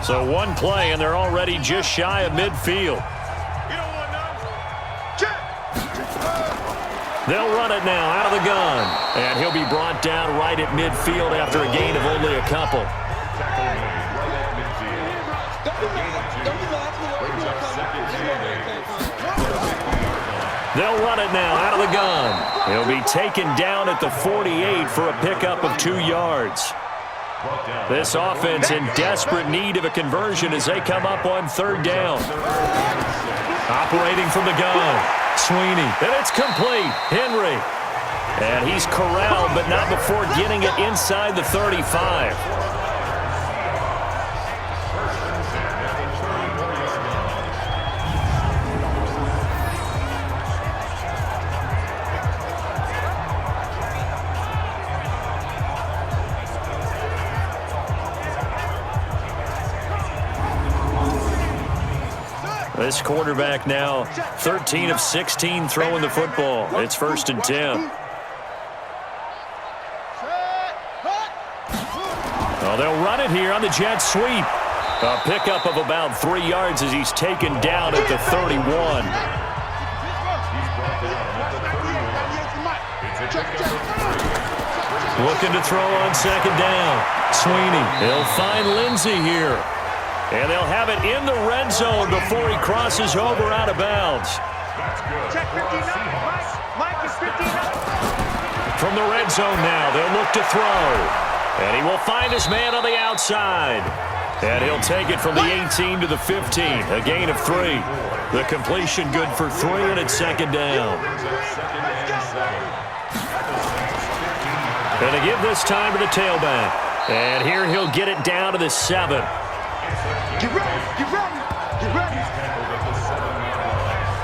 So one play, and they're already just shy of midfield. They'll run it now out of the gun. And he'll be brought down right at midfield after a gain of only a couple. They'll run it now out of the gun. He'll be taken down at the 48 for a pickup of 2 yards. This offense in desperate need of a conversion as they come up on 3rd down. Operating from the gun, Sweeney, and it's complete. Henry, and he's corralled, but not before getting it inside the 35. This quarterback now 13 of 16 throwing the football. It's 1st and 10. Oh, they'll run it here on the jet sweep. A pickup of about 3 yards as he's taken down at the 31. Looking to throw on 2nd down. Sweeney, he'll find Lindsey here. And they'll have it in the red zone before he crosses over out of bounds. Check 59. Mike is 59. From the red zone now, they'll look to throw. And he will find his man on the outside. And he'll take it from the 18 to the 15, a gain of 3. The completion good for 3, and it's 2nd down. And to give this time to the tailback. And here he'll get it down to the 7. Get ready, get ready, get ready.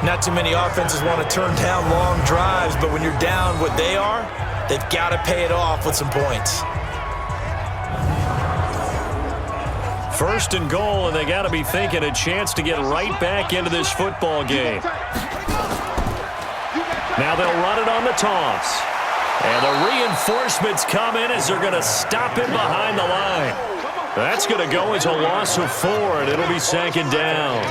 Not too many offenses want to turn down long drives, but when you're down what they are, they've got to pay it off with some points. 1st and goal, and they got to be thinking a chance to get right back into this football game. Now they'll run it on the toss. And the reinforcements come in as they're going to stop him behind the line. That's going to go as a loss of 4, and it'll be 2nd down.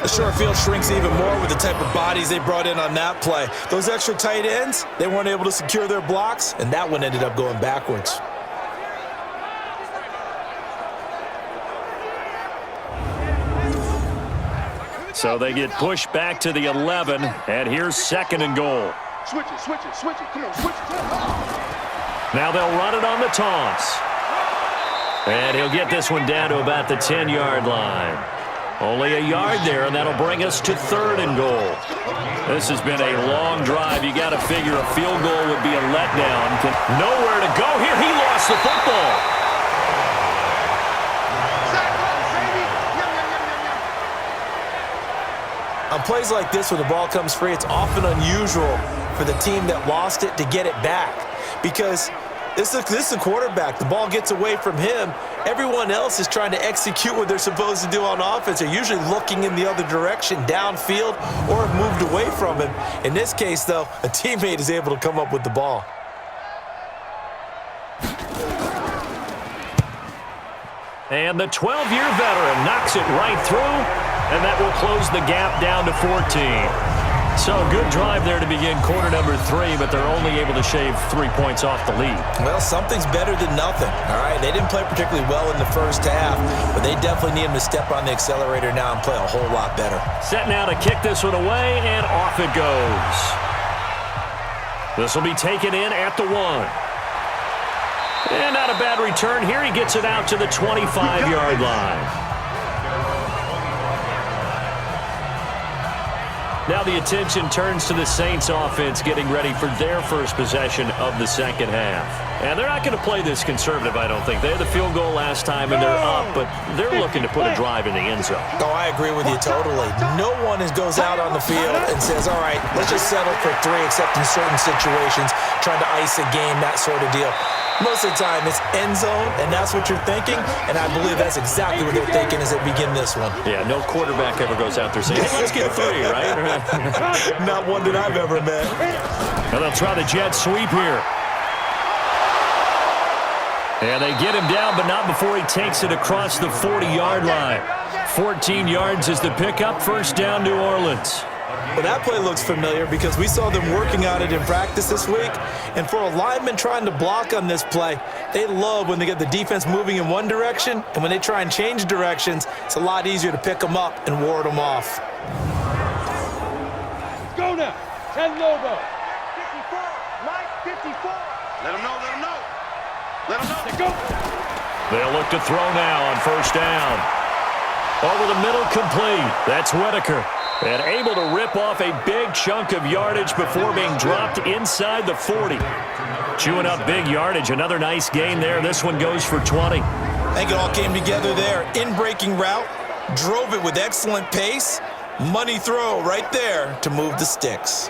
The short field shrinks even more with the type of bodies they brought in on that play. Those extra tight ends, they weren't able to secure their blocks, and that one ended up going backwards. So they get pushed back to the 11, and here's 2nd and goal. Switch it, switch it, switch it. Come on, switch it. Now they'll run it on the toss. And he'll get this one down to about the 10-yard line. Only a yard there, and that'll bring us to 3rd and goal. This has been a long drive. You got to figure a field goal would be a letdown. Nowhere to go here. He lost the football. On plays like this where the ball comes free, it's often unusual for the team that lost it to get it back. Because this is the quarterback. The ball gets away from him. Everyone else is trying to execute what they're supposed to do on offense. They're usually looking in the other direction, downfield, or have moved away from him. In this case, though, a teammate is able to come up with the ball. And the 12-year veteran knocks it right through, and that will close the gap down to 14. So good drive there to begin quarter number 3, but they're only able to shave 3 points off the lead. Well, something's better than nothing, all right? They didn't play particularly well in the first half, but they definitely need him to step on the accelerator now and play a whole lot better. Set now to kick this one away, and off it goes. This will be taken in at the 1. And not a bad return here. He gets it out to the 25-yard line. Now the attention turns to the Saints offense getting ready for their first possession of the second half. And they're not going to play this conservative, I don't think. They had the field goal last time, and they're up, but they're looking to put a drive in the end zone. Oh, I agree with you totally. No one goes out on the field and says, all right, let's just settle for 3, except in certain situations, trying to ice a game, that sort of deal. Most of the time, it's end zone, and that's what you're thinking, and I believe that's exactly what they're thinking as they begin this one. Yeah, no quarterback ever goes out there saying, hey, let's get 3, right? Not one that I've ever met. And they'll try the jet sweep here. And they get him down, but not before he takes it across the 40-yard line. 14 yards is the pickup. First down, New Orleans. Well, that play looks familiar because we saw them working on it in practice this week. And for a lineman trying to block on this play, they love when they get the defense moving in one direction. And when they try and change directions, it's a lot easier to pick them up and ward them off. Go now. 10 logo. 54. Mike, 54. Let him know. Let him know. Let him know. Go. They'll look to throw now on first down. Over the middle, complete. That's Whitaker. And able to rip off a big chunk of yardage before being dropped inside the 40. Chewing up big yardage. Another nice gain there. This one goes for 20. I think it all came together there. In-breaking route. Drove it with excellent pace. Money throw right there to move the sticks.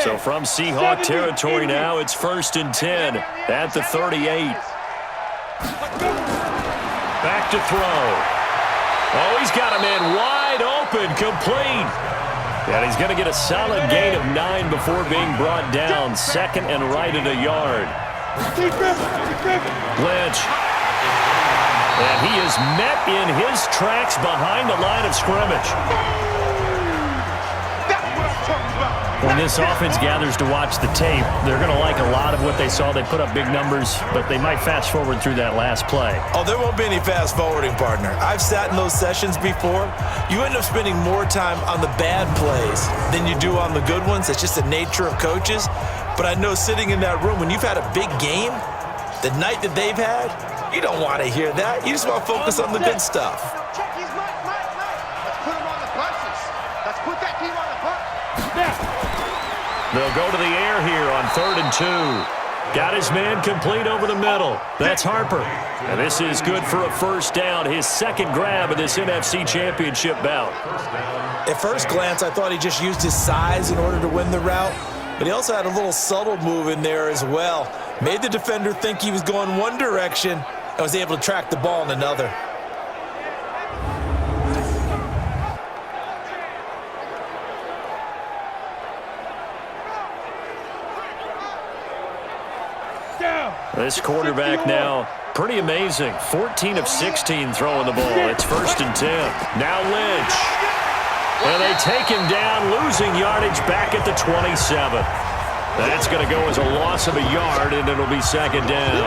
So from Seahawk territory now, it's 1st and 10 at the 38. Back to throw. Oh, he's got a man wide open, complete. And he's going to get a solid gain of 9 before being brought down. Second and right at a yard. Lynch. And he is met in his tracks behind the line of scrimmage. When this offense gathers to watch the tape, they're going to like a lot of what they saw. They put up big numbers, but they might fast forward through that last play. Oh, there won't be any fast forwarding, partner. I've sat in those sessions before. You end up spending more time on the bad plays than you do on the good ones. It's just the nature of coaches. But I know sitting in that room, when you've had a big game, the night that they've had, you don't want to hear that. You just want to focus on the good stuff. Check his Mike. Let's put him on the buses. Let's put that team on the bus. They'll go to the air here on 3rd and 2. Got his man complete over the middle. That's Harper. And this is good for a first down. His second grab of this NFC Championship bout. At first glance, I thought he just used his size in order to win the route. But he also had a little subtle move in there as well. Made the defender think he was going one direction and was able to track the ball in another. This quarterback now, pretty amazing. 14 of 16 throwing the ball. It's 1st and 10. Now Lynch. And they take him down, losing yardage back at the 27. That's going to go as a loss of a yard, and it'll be second down.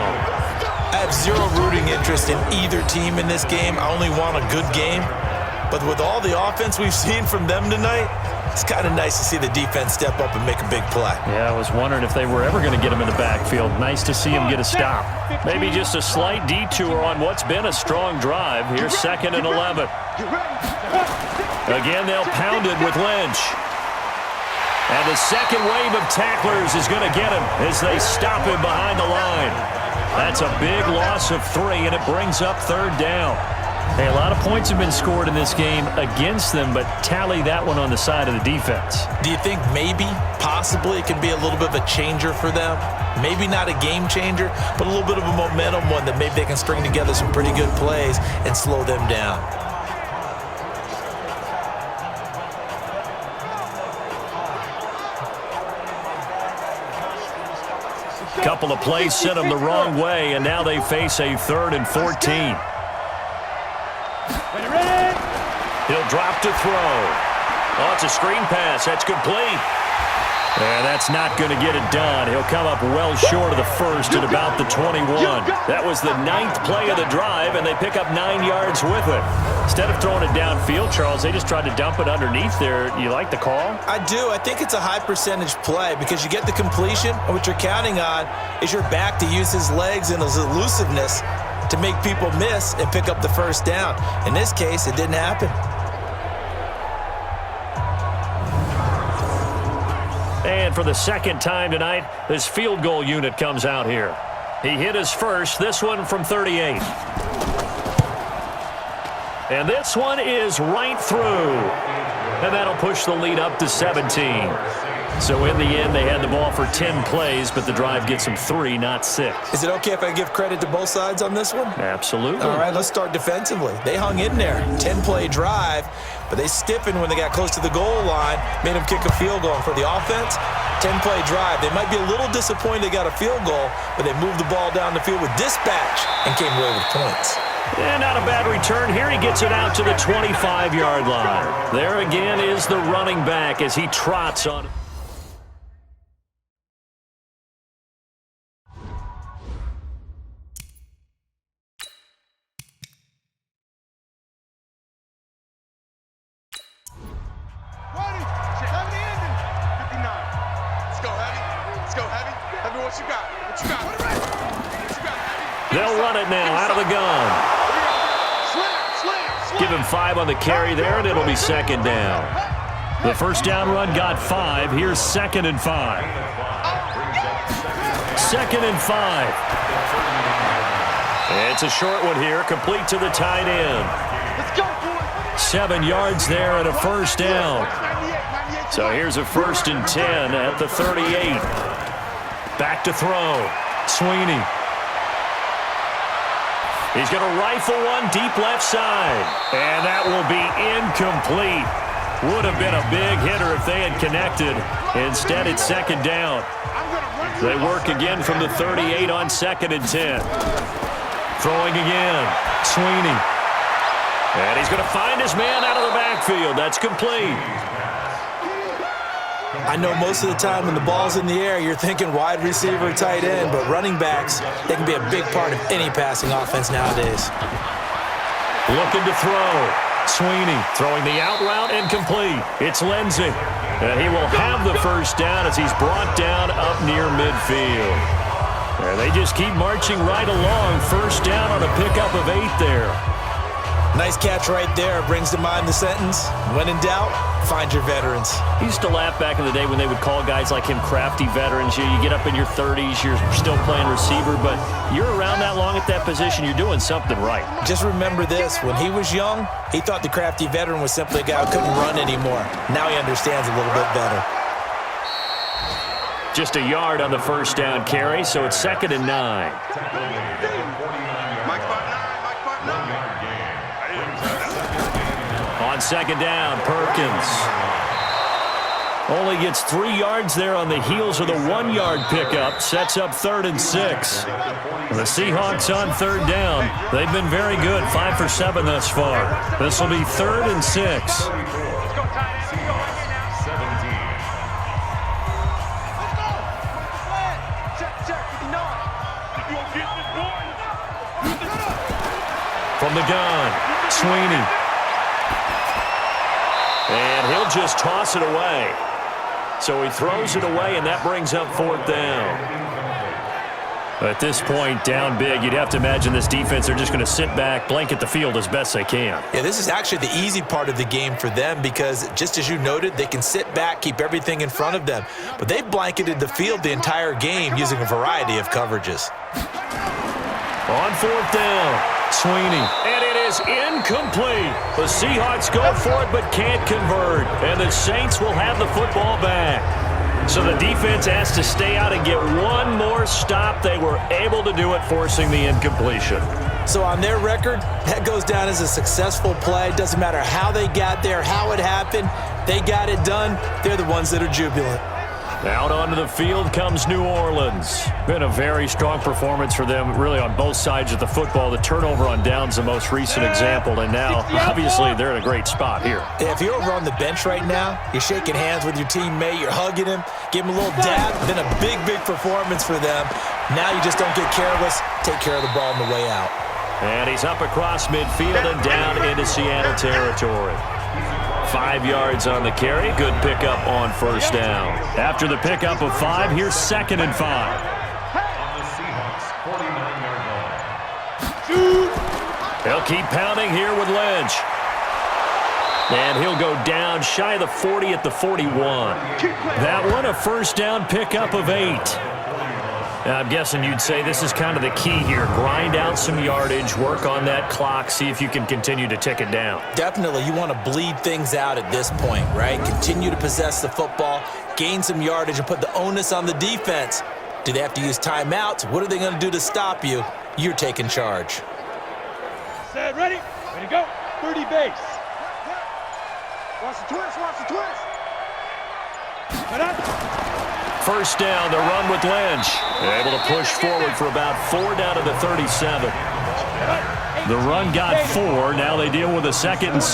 I have zero rooting interest in either team in this game. I only want a good game. But with all the offense we've seen from them tonight, it's kind of nice to see the defense step up and make a big play. Yeah, I was wondering if they were ever going to get him in the backfield. Nice to see him get a stop. Maybe just a slight detour on what's been a strong drive. Here's 2nd and 11. Again, they'll pound it with Lynch. And the second wave of tacklers is going to get him as they stop him behind the line. That's a big loss of 3, and it brings up 3rd down. Hey, a lot of points have been scored in this game against them, but tally that one on the side of the defense. Do you think maybe, possibly, it can be a little bit of a changer for them? Maybe not a game changer, but a little bit of a momentum one that maybe they can string together some pretty good plays and slow them down. Couple of plays sent them the wrong way, and now they face a 3rd and 14. He'll drop to throw. Oh, it's a screen pass. That's complete. And that's not going to get it done. He'll come up well short of the first at about the 21. That was the 9th play of the drive, and they pick up 9 yards with it. Instead of throwing it downfield, Charles, they just tried to dump it underneath there. You like the call? I do. I think it's a high-percentage play because you get the completion, and what you're counting on is your back to use his legs and his elusiveness to make people miss and pick up the first down. In this case, it didn't happen. And for the second time tonight, this field goal unit comes out here. He hit his first, this one from 38. And this one is right through. and that'll push the lead up to 17. So in the end, they had the ball for 10 plays, but the drive gets them 3, not 6. Is it okay if I give credit to both sides on this one? Absolutely. All right, let's start defensively. They hung in there, 10-play drive, but they stiffened when they got close to the goal line, made them kick a field goal. And for the offense, 10-play drive. They might be a little disappointed they got a field goal, but they moved the ball down the field with dispatch and came away with points. And not a bad return here. He gets it out to the 25-yard line. There again is the running back as he trots on. They'll run it now out of the gun. Give him 5 on the carry there, and it'll be second down. The first down run got 5. Here's 2nd and 5. 2nd and 5. It's a short one here, complete to the tight end. 7 yards there and a first down. So here's a 1st and 10 at the 38. Back to throw. Sweeney. He's going to rifle one deep left side. And that will be incomplete. Would have been a big hitter if they had connected. Instead, it's second down. They work again from the 38 on 2nd and 10. Throwing again. Sweeney. And he's going to find his man out of the backfield. That's complete. I know most of the time when the ball's in the air, you're thinking wide receiver, tight end, but running backs, they can be a big part of any passing offense nowadays. Looking to throw. Sweeney throwing the out route incomplete. It's Lindsey. And he will have the first down as he's brought down up near midfield. And they just keep marching right along. First down on a pickup of 8 there. Nice catch right there. Brings to mind the sentence, when in doubt, find your veterans. I used to laugh back in the day when they would call guys like him crafty veterans. You get up in your 30s, you're still playing receiver, but you're around that long at that position, you're doing something right. Just remember this, when he was young, he thought the crafty veteran was simply a guy who couldn't run anymore. Now he understands a little bit better. Just a yard on the first down carry, so it's 2nd and 9. On second down, Perkins. Only gets 3 yards there on the heels of the 1-yard pickup. Sets up 3rd and 6. The Seahawks on 3rd down. They've been very good, 5 for 7 thus far. This will be 3rd and 6. From the gun, Sweeney. And he'll just toss it away. So he throws it away, and that brings up 4th down. At this point, down big, you'd have to imagine this defense, they're just going to sit back, blanket the field as best they can. Yeah, this is actually the easy part of the game for them because, just as you noted, they can sit back, keep everything in front of them. But they've blanketed the field the entire game using a variety of coverages. On 4th down, Sweeney. And it is incomplete. The Seahawks go for it but can't convert. And the Saints will have the football back. So the defense has to stay out and get one more stop. They were able to do it, forcing the incompletion. So on their record, that goes down as a successful play. Doesn't matter how they got there, how it happened. They got it done. They're the ones that are jubilant. Out onto the field comes New Orleans. Been a very strong performance for them, really, on both sides of the football. The turnover on downs the most recent example, and now, obviously, they're in a great spot here. If you're over on the bench right now, you're shaking hands with your teammate, you're hugging him, give him a little dab. Been a big, big performance for them. Now you just don't get careless. Take care of the ball on the way out. And he's up across midfield and down into Seattle territory. 5 yards on the carry. Good pickup on first down. After the pickup of 5, here's 2nd and 5. They'll keep pounding here with Lynch. And he'll go down shy of the 40 at the 41. That one a first down pickup of 8. I'm guessing you'd say this is kind of the key here. Grind out some yardage, work on that clock, see if you can continue to tick it down. Definitely, you want to bleed things out at this point, right? Continue to possess the football, gain some yardage, and put the onus on the defense. Do they have to use timeouts? What are they going to do to stop you? You're taking charge. Set, ready? Ready to go. 30 base. Watch the twist, watch the twist. Cut up. First down, the run with Lynch. Able to push forward for about 4 down to the 37. The run got 4. Now they deal with a 2nd and 6.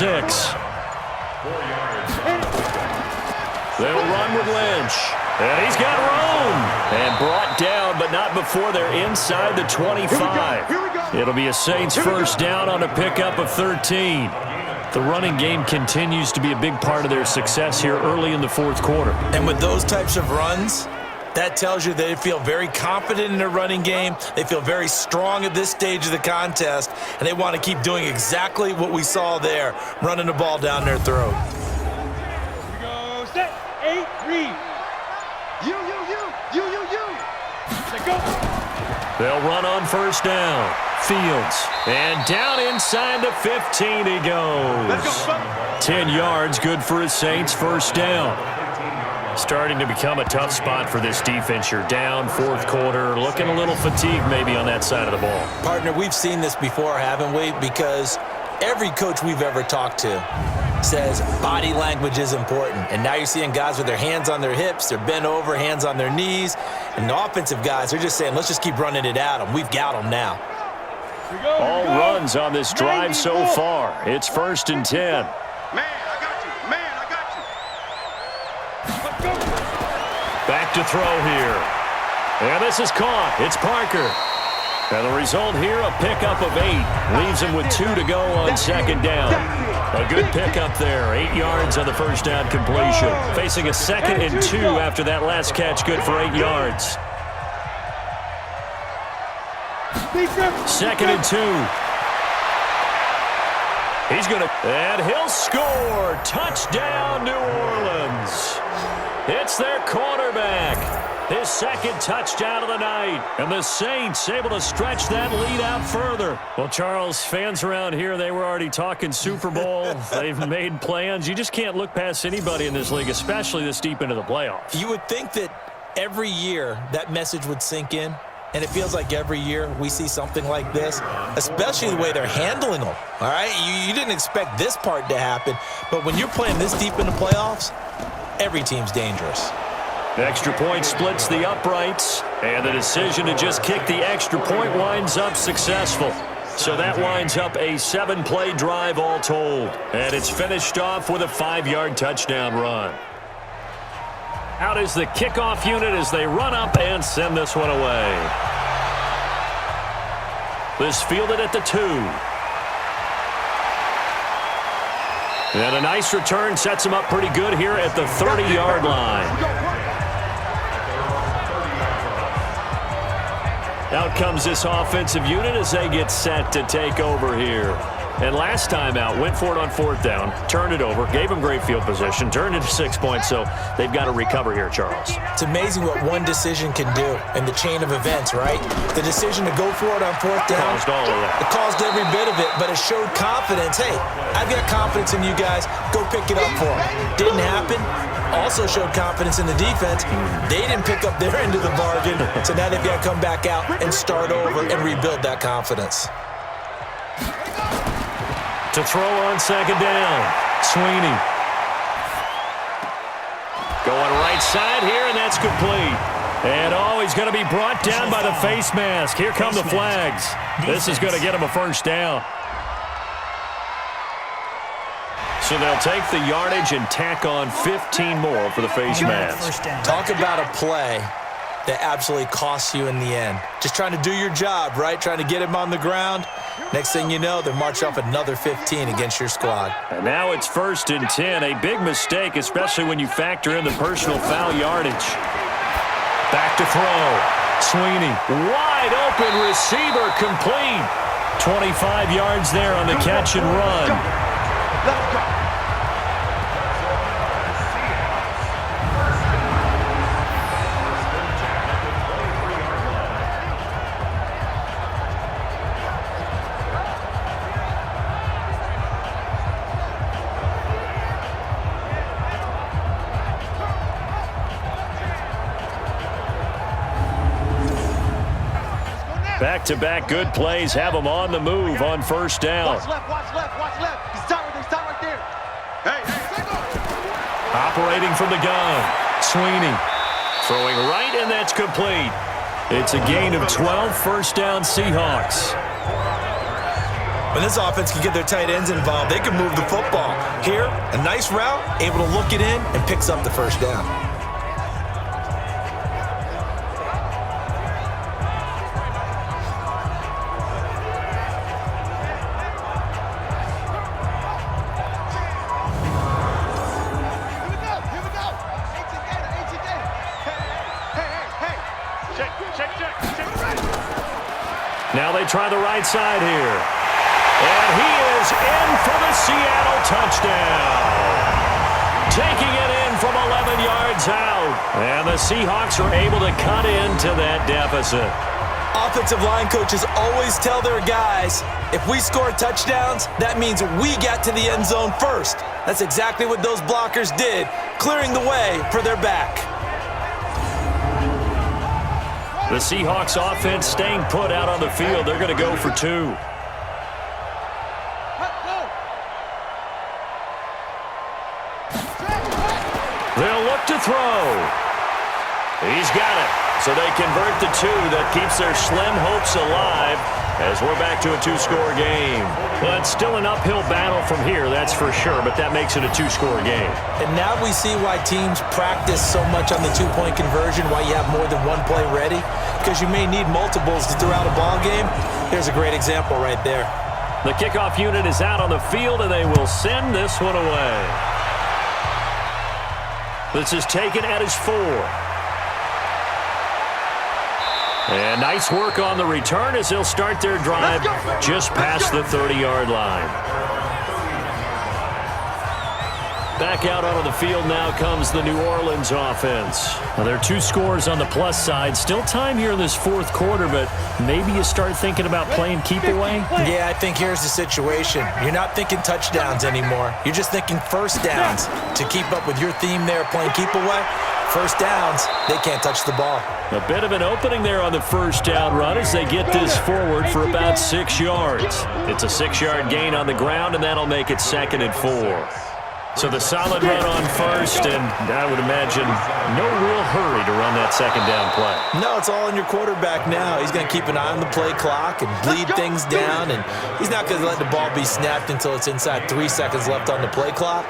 They'll run with Lynch. And he's got room. And brought down, but not before they're inside the 25. It'll be a Saints first down on a pickup of 13. The running game continues to be a big part of their success here early in the 4th quarter. And with those types of runs, that tells you they feel very confident in their running game. They feel very strong at this stage of the contest, and they want to keep doing exactly what we saw there, running the ball down their throat. Here we go. Set. 8, read. You. Let go. They'll run on first down. Fields. And down inside the 15 he goes. Let's go. 10 yards, good for a Saints first down. Starting to become a tough spot for this defense. You're down 4th quarter, looking a little fatigued maybe on that side of the ball. Partner, we've seen this before, haven't we? Because every coach we've ever talked to says body language is important. And now you're seeing guys with their hands on their hips, they're bent over, hands on their knees. And the offensive guys, they're just saying, let's just keep running it at them. We've got them now. All runs on this drive so far. It's 1st and 10. Man, I got you. Man, I got you. Let's go. Back to throw here. And this is caught. It's Parker. And the result here, a pickup of 8. Leaves him with 2 to go on 2nd down. A good pickup there. 8 yards on the first down completion. Facing a 2nd and 2 after that last catch. Good for 8 yards. 2nd and 2. He's going to, and he'll score. Touchdown, New Orleans. It's their quarterback. His 2nd touchdown of the night. And the Saints able to stretch that lead out further. Well, Charles, fans around here, they were already talking Super Bowl. They've made plans. You just can't look past anybody in this league, especially this deep into the playoffs. You would think that every year that message would sink in. And it feels like every year we see something like this, especially the way they're handling them, all right? You didn't expect this part to happen, but when you're playing this deep in the playoffs, every team's dangerous. Extra point splits the uprights, and the decision to just kick the extra point winds up successful. So that winds up a 7-play drive all told, and it's finished off with a 5-yard touchdown run. Out is the kickoff unit as they run up and send this one away. This fielded at the 2. And a nice return sets him up pretty good here at the 30-yard line. Out comes this offensive unit as they get set to take over here. And last time out, went for it on 4th down, turned it over, gave them great field position, turned into 6 points, so they've got to recover here, Charles. It's amazing what one decision can do in the chain of events, right? The decision to go for it on 4th down, caused all of that. It caused every bit of it, but it showed confidence. Hey, I've got confidence in you guys. Go pick it up for them. Didn't happen. Also showed confidence in the defense. They didn't pick up their end of the bargain, so now they've got to come back out and start over and rebuild that confidence. To throw on 2nd down, Sweeney. Going right side here, and that's complete. And, he's going to be brought down by the face mask. Here come the flags. This is going to get him a first down. So they'll take the yardage and tack on 15 more for the face mask. Talk about a play that absolutely costs you in the end. Just trying to do your job, right? Trying to get him on the ground. Next thing you know, they march off another 15 against your squad. And now it's 1st and 10. A big mistake, especially when you factor in the personal foul yardage. Back to throw. Sweeney, wide open receiver, complete. 25 yards there on the catch and run. Let's go. Back-to-back good plays have them on the move on first down. Watch left, watch left, watch left. He's time right there. Hey, Operating from the gun. Sweeney throwing right, and that's complete. It's a gain of 12, first down Seahawks. When this offense can get their tight ends involved, they can move the football. Here, a nice route, able to look it in, and picks up the first down. Now they try the right side here. And he is in for the Seattle touchdown. Taking it in from 11 yards out. And the Seahawks are able to cut into that deficit. Offensive line coaches always tell their guys, if we score touchdowns, that means we got to the end zone first. That's exactly what those blockers did, clearing the way for their back. The Seahawks offense staying put out on the field. They're going to go for two. They'll look to throw. He's got it. So they convert the two. That keeps their slim hopes alive as we're back to a two-score game. Well, it's still an uphill battle from here, that's for sure, but that makes it a two-score game. And now we see why teams practice so much on the two-point conversion, why you have more than one play ready, because you may need multiples throughout a ball game. Here's a great example right there. The kickoff unit is out on the field, and they will send this one away. This is taken at his 4. And nice work on the return as they'll start their drive just past the 30-yard line. Back out onto the field now comes the New Orleans offense. Well, there are 2 scores on the plus side. Still time here in this fourth quarter, but maybe you start thinking about playing keep away? Yeah, I think here's the situation. You're not thinking touchdowns anymore. You're just thinking first downs. To keep up with your theme there, playing keep away, first downs, they can't touch the ball. A bit of an opening there on the first down run as they get this forward for about 6 yards. It's a 6-yard gain on the ground, and that'll make it 2nd and 4. So the solid run on first, and I would imagine no real hurry to run that second down play. No, it's all on your quarterback now. He's going to keep an eye on the play clock and bleed things down, and he's not going to let the ball be snapped until it's inside 3 seconds left on the play clock.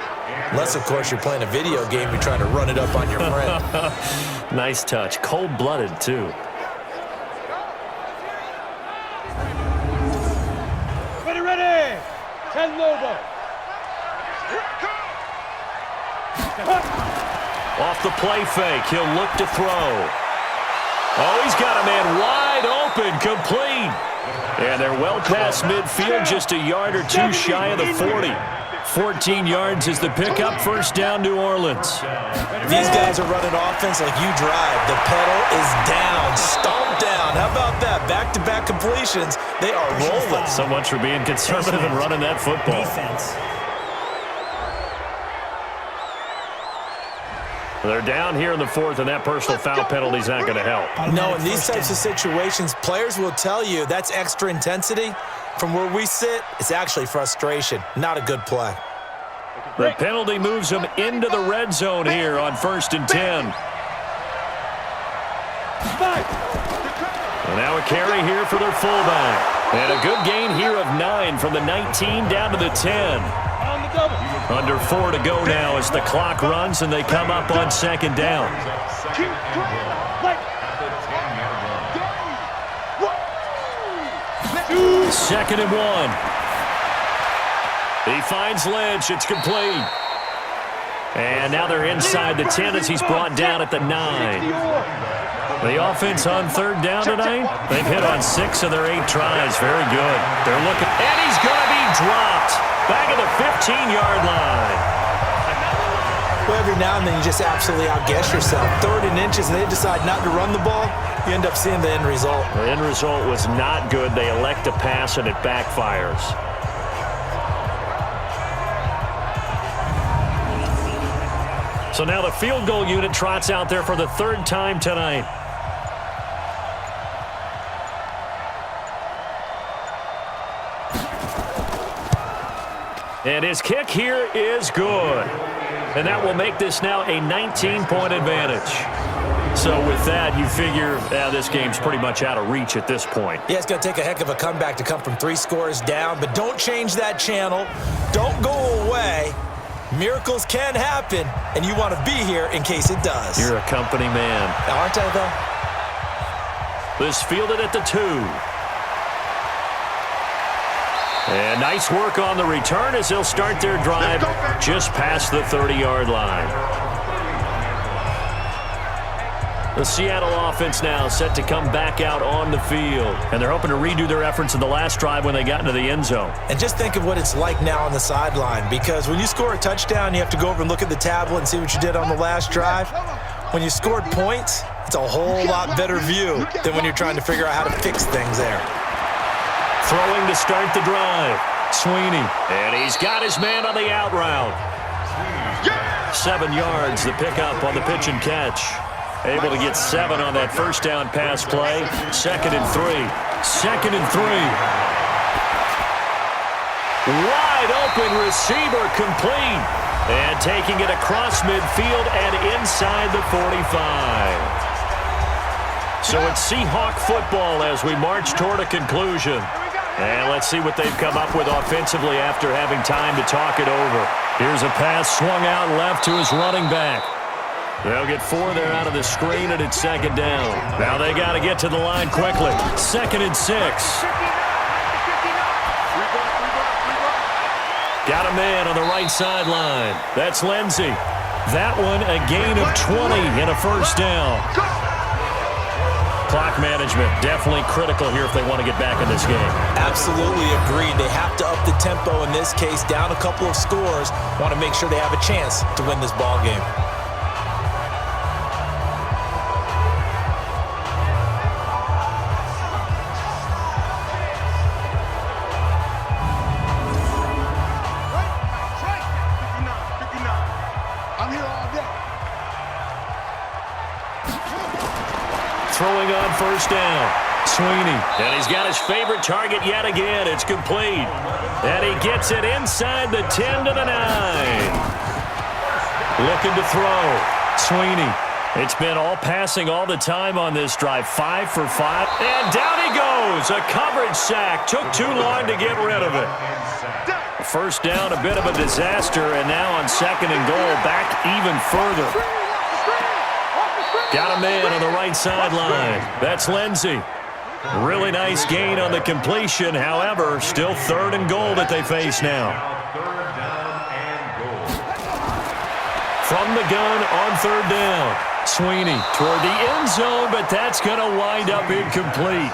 Unless, of course, you're playing a video game, you're trying to run it up on your friend. Nice touch. Cold-blooded, too. Ready. 10 Lobo. Off the play fake, he'll look to throw. Oh, he's got a man wide open, complete. And they're well past midfield, just a yard or 2 shy of the 40. 14 yards is the pickup, first down New Orleans. These guys are running offense like you drive. The pedal is down, stomp down. How about that? Back-to-back completions. They are rolling. So much for being conservative and running that football. Defense. They're down here in the 4th, and that personal foul penalty is not going to help. No, in these types of situations, players will tell you that's extra intensity. From where we sit, it's actually frustration, not a good play. The penalty moves them into the red zone here on 1st and 10. And now a carry here for their fullback. And a good gain here of 9 from the 19 down to the 10. Under 4 to go now as the clock runs and they come up on 2nd down. 2nd and 1. He finds Lynch. It's complete. And now they're inside the 10 as he's brought down at the 9. The offense on 3rd down tonight, they've hit on 6 of their 8 tries. Very good. They're looking, and he's going to be dropped back at the 15-yard line. Well, every now and then you just absolutely outguess yourself. 3rd and inches, and they decide not to run the ball. You end up seeing the end result. The end result was not good. They elect to pass, and it backfires. So now the field goal unit trots out there for the 3rd time tonight. And his kick here is good. And that will make this now a 19-point advantage. So with that, you figure this game's pretty much out of reach at this point. Yeah, it's going to take a heck of a comeback to come from 3 scores down, but don't change that channel. Don't go away. Miracles can happen, and you want to be here in case it does. You're a company man. Aren't I, though? This fielded at the 2. And nice work on the return as they'll start their drive just past the 30-yard line. The Seattle offense now set to come back out on the field. And they're hoping to redo their efforts in the last drive when they got into the end zone. And just think of what it's like now on the sideline, because when you score a touchdown, you have to go over and look at the tablet and see what you did on the last drive. When you scored points, it's a whole lot better view than when you're trying to figure out how to fix things there. Throwing to start the drive. Sweeney. And he's got his man on the out route. 7 yards, the pickup on the pitch and catch. Able to get 7 on that first down pass play. 2nd and 3. 2nd and 3. Wide open receiver complete. And taking it across midfield and inside the 45. So it's Seahawk football as we march toward a conclusion. And let's see what they've come up with offensively after having time to talk it over. Here's a pass swung out left to his running back. They'll get 4 there out of the screen, and it's 2nd down. Now they got to get to the line quickly. 2nd and 6. Got a man on the right sideline. That's Lindsey. That one a gain of 20 and a first down. Clock management definitely critical here if they want to get back in this game. Absolutely agreed. They have to up the tempo in this case, down a couple of scores. Want to make sure they have a chance to win this ball game. Throwing on first down. Sweeney. And he's got his favorite target yet again. It's complete. And he gets it inside the 10 to the 9. Looking to throw. Sweeney. It's been all passing all the time on this drive. 5 for 5. And down he goes. A coverage sack. Took too long to get rid of it. First down, a bit of a disaster. And now on 2nd and goal, back even further. Got a man on the right sideline. That's Lindsey. Really nice gain on the completion. However, still 3rd and goal that they face now. From the gun on 3rd down. Sweeney toward the end zone, but that's going to wind up incomplete.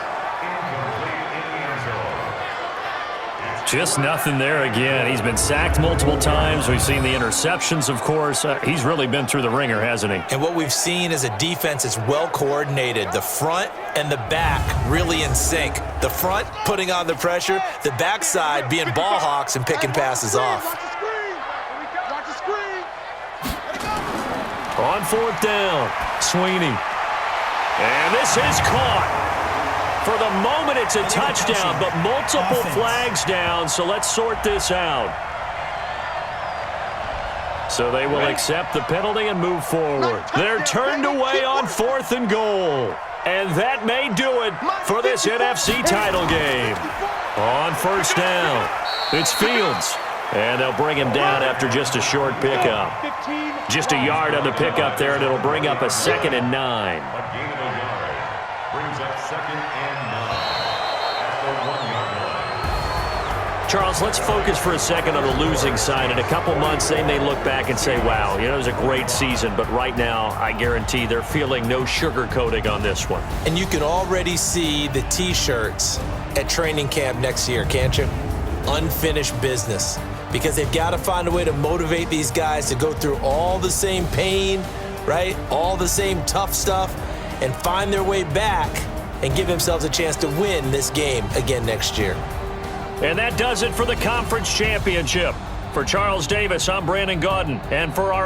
Just nothing there again. He's been sacked multiple times. We've seen the interceptions, of course. He's really been through the ringer, hasn't he? And what we've seen is a defense that's well coordinated. The front and the back really in sync. The front putting on the pressure, the backside being ball hawks and picking passes off. On 4th down, Sweeney. And this is caught. For the moment, it's a touchdown, but multiple flags down, so let's sort this out. So they will accept the penalty and move forward. They're turned away on 4th and goal. And that may do it for this NFC title game. On first down, it's Fields. And they'll bring him down after just a short pickup. Just a yard on the pickup there, and it'll bring up a 2nd and 9. Charles, let's focus for a second on the losing side. In a couple months, they may look back and say, wow, it was a great season. But right now, I guarantee they're feeling no sugarcoating on this one. And you can already see the T-shirts at training camp next year, can't you? Unfinished business. Because they've got to find a way to motivate these guys to go through all the same pain, right? All the same tough stuff, and find their way back and give themselves a chance to win this game again next year. And that does it for the conference championship. For Charles Davis, I'm Brandon Gaudin. And for our